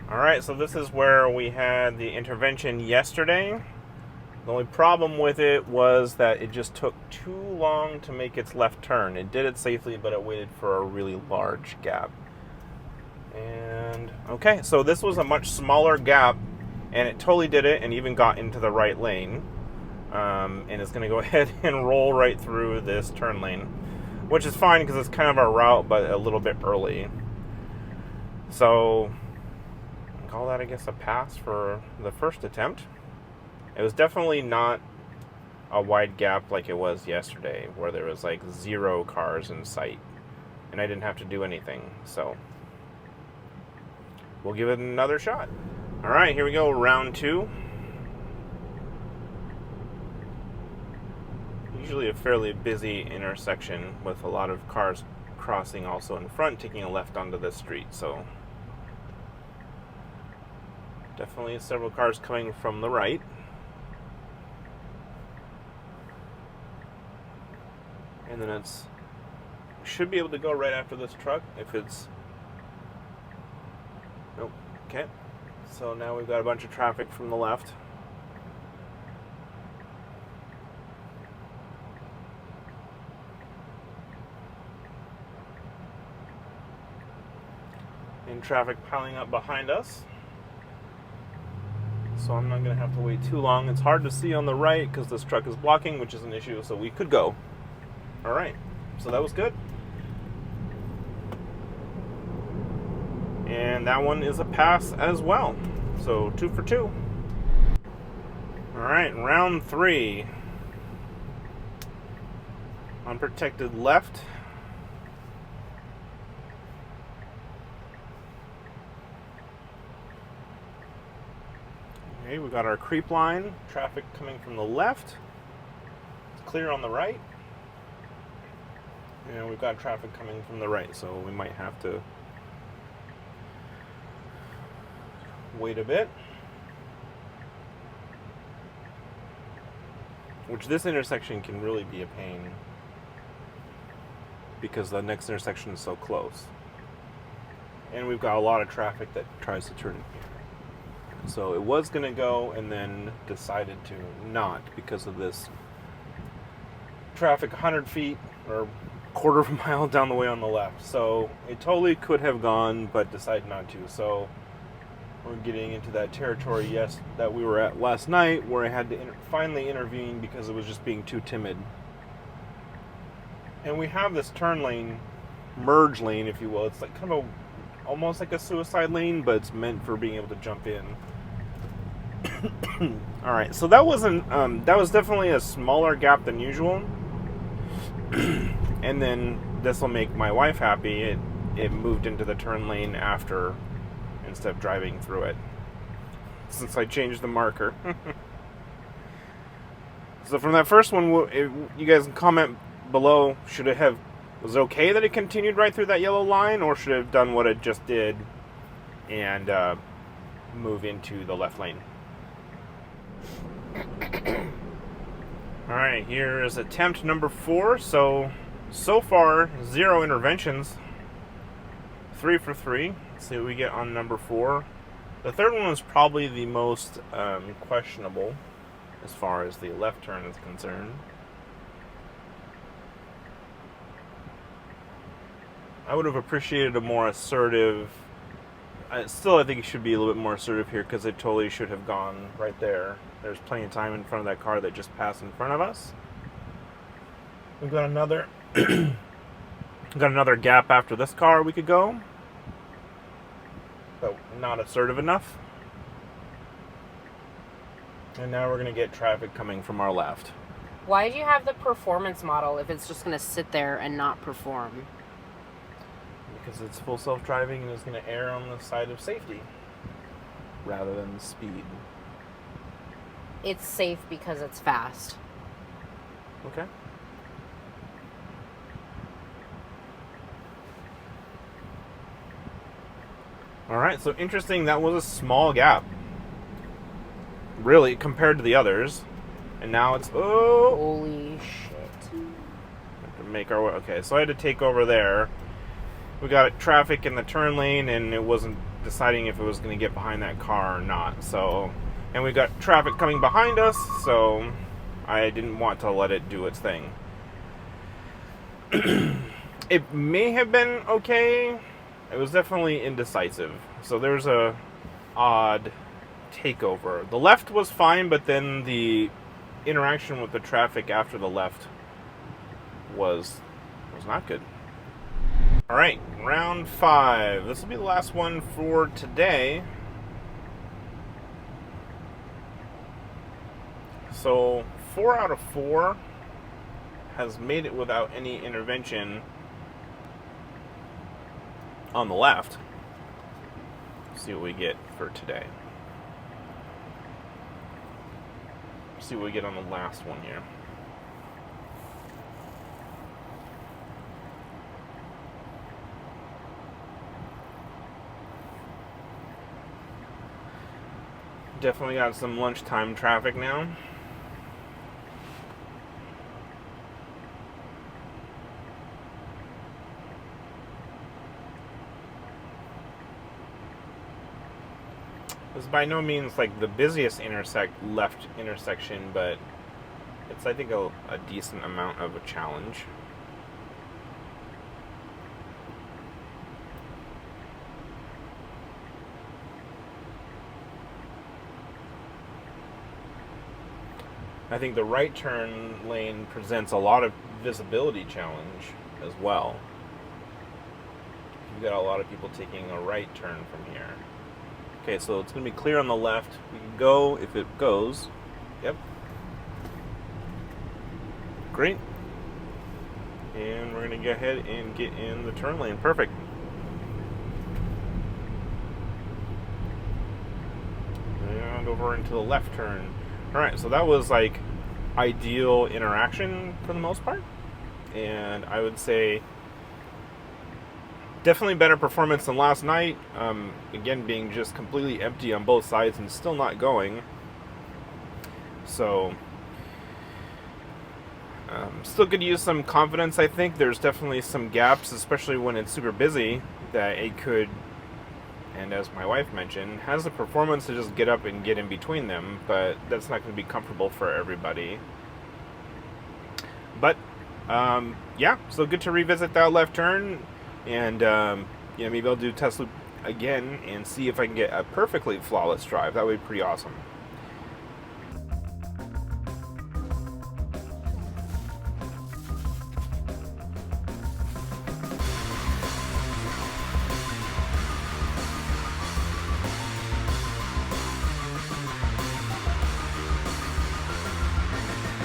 Alright, so this is where we had the intervention yesterday. The only problem with it was that it just took too long to make its left turn. It did it safely, but it waited for a really large gap. And, okay, so this was a much smaller gap, and it totally did it and even got into the right lane. And it's going to go ahead and roll right through this turn lane, which is fine because it's kind of our route, but a little bit early. So, call that, I guess, a pass for the first attempt. It was definitely not a wide gap like it was yesterday, where there was like 0 cars in sight, and I didn't have to do anything. So, we'll give it another shot. All right, here we go, round 2. Usually a fairly busy intersection with a lot of cars crossing also in front, taking a left onto the street. So definitely several cars coming from the right. And then should be able to go right after this truck if it's... Nope. Okay. So now we've got a bunch of traffic from the left. And traffic piling up behind us. So I'm not going to have to wait too long. It's hard to see on the right because this truck is blocking, which is an issue, so we could go. Alright, so that was good. And that one is a pass as well. So 2 for 2. Alright, round 3. Unprotected left. Okay, we got our creep line. Traffic coming from the left. It's clear on the right. And we've got traffic coming from the right, so we might have to wait a bit. Which this intersection can really be a pain because the next intersection is so close. And we've got a lot of traffic that tries to turn in here. So it was going to go and then decided to not because of this traffic 100 feet or quarter of a mile down the way on the left. So it totally could have gone, but decided not to. So we're getting into that territory, yes, that we were at last night, where I had to finally intervene because it was just being too timid. And we have this turn lane, merge lane, if you will. It's like kind of almost like a suicide lane, but it's meant for being able to jump in. All right, so that was definitely a smaller gap than usual. And then this will make my wife happy. It moved into the turn lane after, instead of driving through it, since I changed the marker. So from that first one, you guys can comment below. Was it okay that it continued right through that yellow line, or should it have done what it just did and move into the left lane? Alright, here is attempt number 4. So far, 0 interventions. 3 for 3. Let's see what we get on number 4. The third one was probably the most questionable as far as the left turn is concerned. I would have appreciated a more assertive... I think it should be a little bit more assertive here because it totally should have gone right there. There's plenty of time in front of that car that just passed in front of us. We've got another... got another gap after this car we could go. But not assertive enough. And now we're going to get traffic coming from our left. Why do you have the performance model if it's just going to sit there and not perform? Because it's full self-driving and it's going to err on the side of safety rather than speed. It's safe because it's fast. Okay. Alright, so interesting, that was a small gap. Really, compared to the others. And now it's... Oh! Holy shit. Have to make our way... Okay, so I had to take over there. We got traffic in the turn lane, and it wasn't deciding if it was going to get behind that car or not. So, and we got traffic coming behind us, so I didn't want to let it do its thing. It may have been okay. It was definitely indecisive. So there's a odd takeover. The left was fine, but then the interaction with the traffic after the left was not good. All right, round 5. This will be the last one for today. So 4 out of 4 has made it without any intervention on the left. Let's see what we get for today. Let's see what we get on the last one here. Definitely got some lunchtime traffic now. It's by no means like the busiest left intersection, but it's, I think, a decent amount of a challenge. I think the right turn lane presents a lot of visibility challenge as well. You've got a lot of people taking a right turn from here. Okay, so it's going to be clear on the left. We can go if it goes. Yep. Great. And we're going to go ahead and get in the turn lane. Perfect. And over into the left turn. Alright, so that was like ideal interaction for the most part. And I would say definitely better performance than last night. Again, being just completely empty on both sides and still not going. So, still could use some confidence, I think. There's definitely some gaps, especially when it's super busy, that it could, and as my wife mentioned, has the performance to just get up and get in between them, but that's not going to be comfortable for everybody. But, yeah, so good to revisit that left turn. And, maybe I'll do test loop again and see if I can get a perfectly flawless drive. That would be pretty awesome.